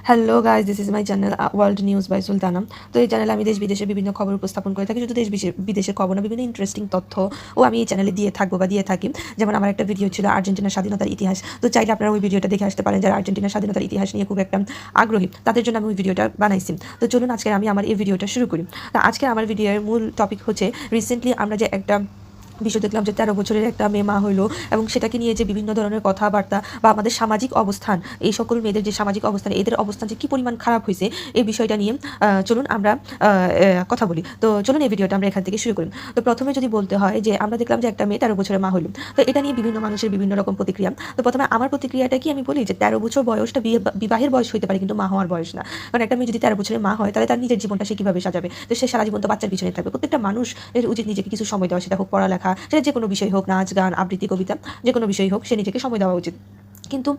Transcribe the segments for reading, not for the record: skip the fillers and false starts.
Hello guys, this is my channel world news by Sultana. তো এই চ্যানেলে আমি দেশ বিদেশের বিভিন্ন খবর উপস্থাপন করে থাকি। শুধু দেশ বিদেশের খবর না, বিভিন্ন ইন্টারেস্টিং তথ্য ও আমি এই চ্যানেলে দিয়ে থাকবো বা দিয়ে থাকি। যেমন আমার একটা ভিডিও ছিল আর্জেন্টিনার স্বাধীনতার ইতিহাস। তো চাইলে আপনারা ওই ভিডিওটা দেখে আসতে পারেন, যারা আর্জেন্টিনার স্বাধীনতার ইতিহাস নিয়ে খুব একটা আগ্রহী, তাদের জন্য আমি ওই ভিডিওটা বানাইছি। তো চলুন আজকে আমি আমার এই ভিডিওটা শুরু করি। তো আজকে আমার ভিডিওর মূল টপিক হচ্ছে রিসেন্টলি আমরা যে একটা বিষয় দেখলাম যে 13 বছরের একটা মেয়ে মা হইলো, এবং সেটাকে নিয়ে যে বিভিন্ন ধরনের কথাবার্তা বা আমাদের সামাজিক অবস্থান, এই সকল মেয়েদের যে সামাজিক অবস্থান, এদের অবস্থান যে কী পরিমাণ খারাপ হয়েছে, এই বিষয়টা নিয়ে চলুন আমরা কথা বলি। তো চলুন এই ভিডিওটা আমরা এখান থেকে শুরু করি। তো প্রথমে যদি বলতে হয় যে আমরা দেখলাম যে একটা মেয়ে 13 বছরের মা হইলো, তো এটা নিয়ে বিভিন্ন মানুষের বিভিন্ন রকম প্রতিক্রিয়া। তো প্রথমে আমার প্রতিক্রিয়াটা কি, আমি বলি যে 13 বছর বয়সটা বিবাহের বয়স হইতে পারে, কিন্তু মা হওয়ার বয়স না। কারণ একটা মেয়ে যদি 13 বছরের মা হয়, তাহলে তার নিজের জীবনটা সে কীভাবে সাজাবে? তো সে সারা জীবন তো বাচ্চার পিছনে থাকবে। প্রত্যেকটা মানুষ এর উচিত নিজেকে কিছু সময় দেওয়া, সেটা হোক পড়ালেখা, সেটা যে কোনো বিষয় হোক, নাচ গান আবৃত্তি কবিতা, যে কোনো বিষয় হোক, সে নিজেকে সময় দেওয়া উচিত। কিন্তু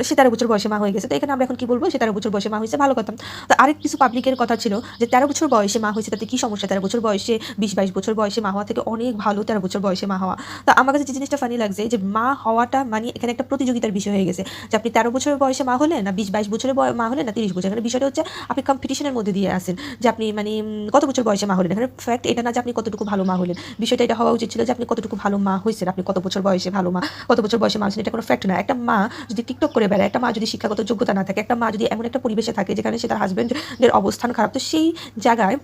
সে 13 বছর বয়সে মা হয়ে গেছে। তো এখানে আমরা এখন কি বলবো? সে 13 বছর বয়সে মা হয়েছে, ভালো কথা। তো আরেক কিছু পাবলিকের কথা ছিল যে 13 বছর বয়সে মা হয়েছে, তাতে কি সমস্যা? 13 বছর বয়সে 20-22 বছর বয়সে মা হওয়া থেকে অনেক ভালো 13 বছর বয়সে মা হওয়া। তো আমার কাছে যে জিনিসটা ফানি লাগছে, যে মা হওয়াটা মানে এখানে একটা প্রতিযোগিতার বিষয় হয়ে গেছে, যে আপনি 13 বছর বয়সে মা হলেন, না 20-22 বছরের মা হলেন, না 30 বছর। এখানে বিষয়টা হচ্ছে আপনি কম্পিটিশনের মধ্যে দিয়ে আসেন, যে আপনি মানে কত বছর বয়সে মা হলেন। এখানে ফ্যাক্ট এটা না যে আপনি কতটুকু ভালো মা হলেন, বিষয়টা এটা হওয়া উচিত ছিল যে আপনি কতটুকু ভালো মা হয়েছেন, আপনি কত বছর বয়সে ভালো মা, কত বছর বয়সে মা হয়েছেন, এটা কোনো ফ্যাক্ট না। একটা মা যদি টিকটক করে বেড়ায়, একটা মা যদি শিক্ষাগত যোগ্যতা না থাকে, একটা মা যদি এমন একটা পরিবেশে থাকে যেখানে সে তার হাজব্যান্ডের অবস্থান খারাপ, তো সেই জায়গায়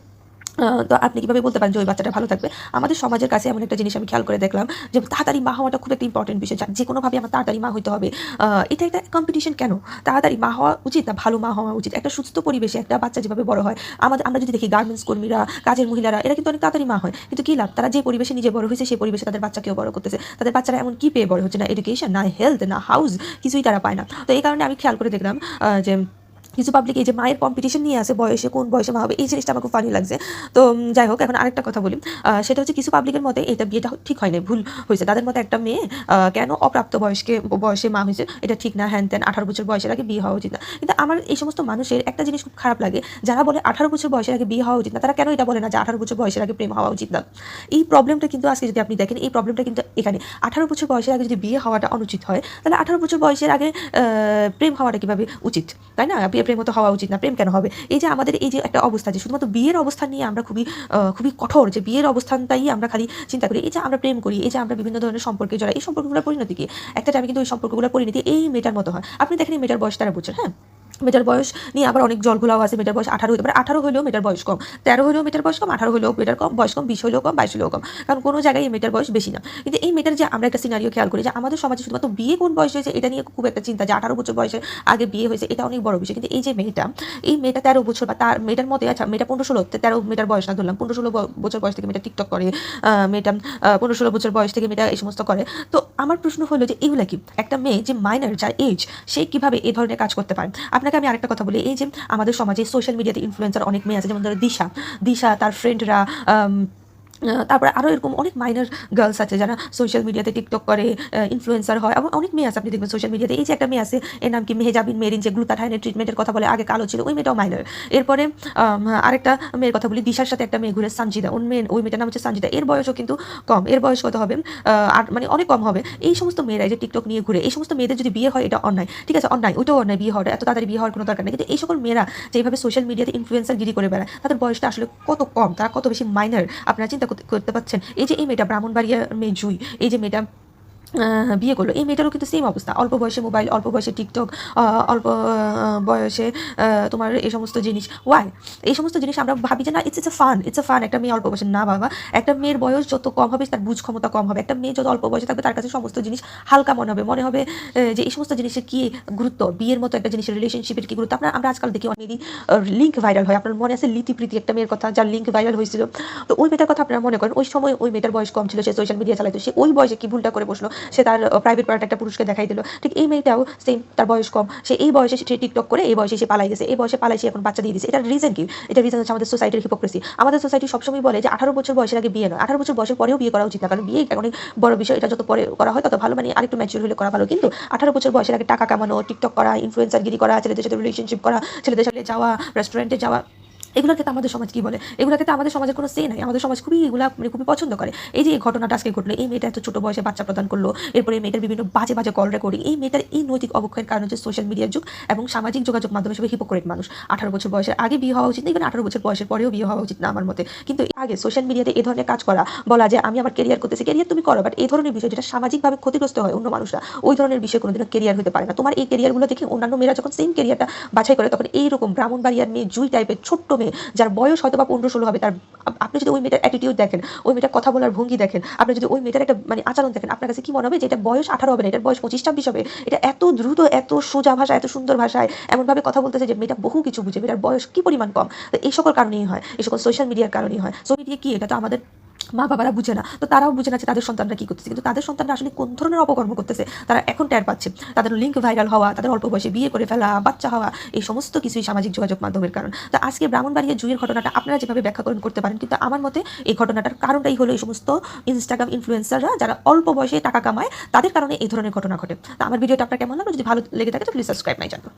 তো আপনি কীভাবে বলতে পারেন যে ওই বাচ্চাটা ভালো থাকবে? আমাদের সমাজের কাছে এমন একটা জিনিস আমি খেয়াল করে দেখলাম, যে তাড়াতাড়ি মা হওয়াটা খুব একটা ইম্পর্টেন্ট বিষয়, যে কোনোভাবে আমার তাড়াতাড়ি মা হইতে হবে। এটা একটা কম্পিটিশন কেন? তাড়াতাড়ি মা হওয়া উচিত না ভালো মা হওয়া উচিত? একটা সুস্থ পরিবেশে একটা বাচ্চা যেভাবে বড় হয়, আমরা যদি দেখি গার্মেন্টস কর্মীরা, কাজের মহিলারা, এরা কিন্তু অনেক তাড়াতাড়ি মা হয়, কিন্তু কী লাভ? তারা যে পরিবেশে নিজে বড় হয়েছে, সেই পরিবেশে তাদের বাচ্চাকেও বড় করতেছে। তাদের বাচ্চারা এমন কী পেয়ে বড় হচ্ছে? না এডুকেশন, না হেলথ, না হাউস, কিছুই তারা পায় না। তো এই কারণে আমি খেয়াল করে দেখলাম যে কিছু পাবলিক এই যে মায়ের কম্পিটিশন নিয়ে আসে, বয়সে কোন বয়সে মা হবে, এই জিনিসটা আমার খুব ফানি লাগছে। তো যাই হোক, এখন আরেকটা কথা বলি। সেটা হচ্ছে কিছু পাবলিকের মতে এটা বিয়েটা ঠিক হয় না, ভুল হয়েছে। তাদের মতে একটা মেয়ে কেন অপ্রাপ্ত বয়সে মা হয়েছে, এটা ঠিক না, হ্যান ত্যান, 18 বছর বয়সের আগে বিয়ে হওয়া উচিত না। কিন্তু আমার এই সমস্ত মানুষের একটা জিনিস খুব খারাপ লাগে, যারা বলে 18 বছর বয়সের আগে বিয়ে হওয়া উচিত না, তারা কেন এটা বলে না যে 18 বছর বয়সের আগে প্রেম হওয়া উচিত না? এই প্রবলেমটা কিন্তু আজকে যদি আপনি দেখেন, এই প্রবলেমটা কিন্তু এখানে। 18 বছর বয়সের আগে যদি বিয়ে হওয়াটা অনুচিত হয়, তাহলে 18 বছর বয়সের আগে প্রেম হওয়াটা কীভাবে উচিত? তাই না? প্রেম তো হওয়া উচিত না, প্রেম কেন হবে? এই যে আমাদের এই যে একটা অবস্থা, যে শুধুমাত্র বিয়ের অবস্থান নিয়ে আমরা খুবই কঠোর, যে বিয়ের অবস্থানটাই আমরা খালি চিন্তা করি। এই যে আমরা প্রেম করি, এই যে আমরা বিভিন্ন ধরনের সম্পর্কে জড়াই, এই সম্পর্কগুলোর পরিণতি কি? একটা টাইমে কিন্তু ওই সম্পর্কগুলোর পরিণতি এই মেয়েটার মতো হয়। আপনি দেখেন এই মেয়েটার বয়স 13 বছর, হ্যাঁ? মেয়েটার বয়স নিয়ে আবার অনেক জলঘোলাও আছে। মেয়েটার বয়স 18 হতে পারে, 18 হলেও মেয়েটার বয়স কম, 13 হলেও মেয়েটার বয়স কম, 18 হলেও মেয়েটার বয়স কম, 20 হলেও কম, 22 হলেও কম। কারণ কোনো জায়গায় এই মেয়েটার বয়স বেশি না। কিন্তু এই মেয়েটার যে আমরা একটা সিনারিও খেয়াল করি, যে আমাদের সমাজে শুধুমাত্র বিয়ে কোন বয়স হয়েছে এটা নিয়ে খুব একটা চিন্তা, যে 18 বছর বয়সের আগে বিয়ে হয়েছে, এটা অনেক বড় বিষয়। কিন্তু এই যে মেয়েটা, এই মেয়েটা 13 বছর, বা তার মেয়েটার মতে, আচ্ছা মেয়েটা 15-16, 13 মেয়েটার বয়স না ধরলাম, 15-16 বছর বয়স থেকে মেয়েটা টিকটক করে, মেয়েটা 15-16 বছর বয়স থেকে মেয়েটা এই সমস্ত করে। তো আমার প্রশ্ন হলো যে এগুলা কি? একটা মেয়ে যে মাইনর, যার এজ, সে কিভাবে এই ধরনের কাজ করতে পারে? আপনাকে আমি আরেকটা কথা বলি, এই যে আমাদের সমাজে সোশ্যাল মিডিয়াতে ইনফ্লুয়েন্সার অনেক মেয়ে আছে, যেমন ধরো দিশা তার ফ্রেন্ডরা, তারপরে আরও এরকম অনেক মাইনর গার্লস আছে যারা সোশ্যাল মিডিয়াতে টিকটক করে ইনফ্লুয়েন্সার হয়, এবং অনেক মেয়ে আছে আপনি দেখবেন সোশ্যাল মিডিয়াতে। এই যে একটা মেয়ে আছে, এর নাম কি, মেহজাবিন মেরিন, যে গ্লুটাথাইনের ট্রিটমেন্টের কথা বলে, আগে কালো ছিল, ওই মেয়েটাও মাইনর। এরপরে আরেকটা মেয়ের কথা বলি, দিশার সাথে একটা মেয়ে ঘুরে, সঞ্জিদা, ওই মেয়েটার নাম হচ্ছে সঞ্জিদা, এর বয়সও কিন্তু কম, এর বয়স কত হবে, আর মানে অনেক কম হবে। এই সমস্ত মেয়েরা যে টিকটক নিয়ে ঘুরে, এই সমস্ত মেয়েদের যদি বিয়ে হয়, এটা অন্যায়, ঠিক আছে, অন্যায়, ওইটাও অন্যায়, বিয়ে হওয়াটা, এত তাড়াতাড়ি বিয়ে হওয়ার কোনো দরকার নেই। কিন্তু এই সকল মেয়েরা যেভাবে সোশ্যাল মিডিয়াতে ইনফ্লুয়েন্সার গিরি করে বেড়ায়, তাদের বয়সটা আসলে কত কম, তারা কত বেশি মাইনর, আপনারা চিন্তা করতে পারছেন? এই যে এই মেয়েটা ব্রাহ্মণবাড়িয়ার মেয়ে জুই, এই যে মেয়েটা বিয়ে করলো, এই মেয়েটারও কিন্তু সেম অবস্থা, অল্প বয়সে মোবাইল, অল্প বয়সে টিকটক, অল্প বয়সে তোমার এই সমস্ত জিনিস। ওয়াই? এই সমস্ত জিনিস আমরা ভাবি যে না, ইটস এ ফান, একটা মেয়ে অল্প বয়সে, না বাবা, একটা মেয়ের বয়স যত কম হবে তার বুঝ ক্ষমতা কম হবে। একটা মেয়ে যত অল্প বয়সে থাকবে, তার কাছে সমস্ত জিনিস হালকা মনে হবে যে এই সমস্ত জিনিসের কি গুরুত্ব, বিয়ের মতো একটা জিনিসের, রিলেশনশিপের কি গুরুত্ব। আমরা আজকাল দেখি অনেকই লিঙ্ক ভাইরাল হয়, আপনার মনে আছে লিতি প্রীতি, একটা মেয়ের কথা, যার লিঙ্ক ভাইরাল হয়েছিল। তো ওই মেয়েটার কথা আপনারা মনে করেন, ওই সময় ওই মেয়েটার বয়স কম ছিল, সে সোশ্যাল মিডিয়া চালাইতো, সে ওই বয়সে কি ভুলটা করে বসলো, সে তার প্রাইভেট পার্ট একটা পুরুষকে দেখাই দিল। ঠিক এই মেয়েটাও সেম, তার বয়স কম, সে এই বয়সে সে টিকটক করে, এই বয়সে সে পালাই গেছে, এই বয়সে পালাই সে এখন বাচ্চা দিয়ে দিচ্ছে। এটার রিজন কি? এটার রিজন হচ্ছে আমাদের সোসাইটির হিপোক্রেসি। আমাদের সোসাইটি সবসময় বলে যে 18 বছর বয়সের আগে বিয়ে নয়, 18 বছর বয়সের পরেও বিয়ে করা উচিত না, কারণ বিয়ে একটা অনেক বড় বিষয়, এটা যত পরে করা হয় তত ভালো, মানে আরেকটু ম্যাচিউর হলে করা ভালো। কিন্তু 18 বছর বয়সের আগে টাকা কামানো, টিকটক করা, ইনফ্লুয়েন্সার গিরি করা, ছেলেদের সাথে রিলেশনশিপ করা, ছেলেদের সাথে যাওয়া, রেস্টুরেন্টে যাওয়া, এগুলোর ক্ষেত্রে আমাদের সমাজ কি বলে? এগুলোর ক্ষেত্রে আমাদের সমাজের কোনো সে নাই। আমাদের সমাজ খুবই এগুলা মানে খুবই পছন্দ করে। এই যে এই ঘটনাটা আজকে ঘটলো, এই মেয়েটা এত ছোট বয়সে বাচ্চা প্রদান করলো। এরপরে এই মেয়েটার বিভিন্ন বাজে, বাজে কল রেকর্ডিং। এই মেয়েটার এই নৈতিক অবক্ষয়ের কারণ হচ্ছে সোশ্যাল মিডিয়ার যুগ এবং সামাজিক যোগাযোগ মাধ্যমে সবাই হিপোক্রেট মানুষ। 18 বছর বয়সের আগে বিয়ে হওয়া উচিত না, ইভেন 18 বছর বয়সের পরেও বিয়ে হওয়া উচিত না আমার মতে। কিন্তু আগে সোশ্যাল মিডিয়াতে এই ধরনের কাজ করা, বলা যে আমি আমার ক্যারিয়ার করতেছি, ক্যারিয়ার তুমি করো, বাট এই ধরনের বিষয় যেটা সামাজিকভাবে ক্ষতিগ্রস্ত হয় অন্য মানুষরা, ওই ধরনের বিষয় কোনোদিনও ক্যারিয়ার হতে পারে না। তোমার এই ক্যারিয়ারগুলো দেখে অন্যান্য মেয়েরা যখন সেম ক্যারিয়ারটা বাছাই করে, তখন এইরকম ব্রাহ্মণবাড়িয়ার মেয়ে, জুই টাইপের ছোট্ট মেয়ে, যার বয়স হয়তো বা 15-16 হবে, তার আপনি যদি ওই মেয়েটার অ্যাটিটিউড দেখেন, ওই মেয়েটার কথা বলার ভঙ্গি দেখেন, আপনি যদি ওই মেয়েটার একটা মানে আচরণ দেখেন, আপনার কাছে কি মনে হবে যে এটা বয়স 18 হবে না, এটার বয়স 25-26 হবে। এটা এত দ্রুত, এত সোজা ভাষা, এত সুন্দর ভাষায় এমনভাবে কথা বলতেছে যে মেয়েটা বহু কিছু বুঝে, মেয়েটার বয়স কি পরিমাণ কম। তো এই সকল কারণেই হয়, এই সকল সোশ্যাল মিডিয়ার কারণেই হয়। সোশ্যাল মিডিয়া কি, এটা তো আমাদের মা বাবারা বুঝে না, তো তারাও বুঝে না যে তাদের সন্তানরা কি করতেছে, কিন্তু তাদের সন্তানরা আসলে কোন ধরনের অপকর্ম করতেছে তারা এখন টের পাচ্ছে। তাদের লিঙ্ক ভাইরাল হওয়া, তাদের অল্প বয়সে বিয়ে করে ফেলা, বাচ্চা হওয়া, এই সমস্ত কিছুই সামাজিক যোগাযোগ মাধ্যমের কারণ। তো আজকে ব্রাহ্মণবাড়িয়া জুয়ের ঘটনাটা আপনারা যেভাবে ব্যাখ্যাকরণ করতে পারেন, কিন্তু আমার মতে এই ঘটনাটার কারণটাই হলো এই সমস্ত ইনস্টাগ্রাম ইনফ্লুয়েন্সাররা যারা অল্প বয়সে টাকা কামায়, তাদের কারণে এই ধরনের ঘটনা ঘটে। তো আমার ভিডিওটা আপনার কেমন লাগলো? যদি ভালো লেগে থাকে তো প্লিজ সাবস্ক্রাইব মাই চ্যানেল।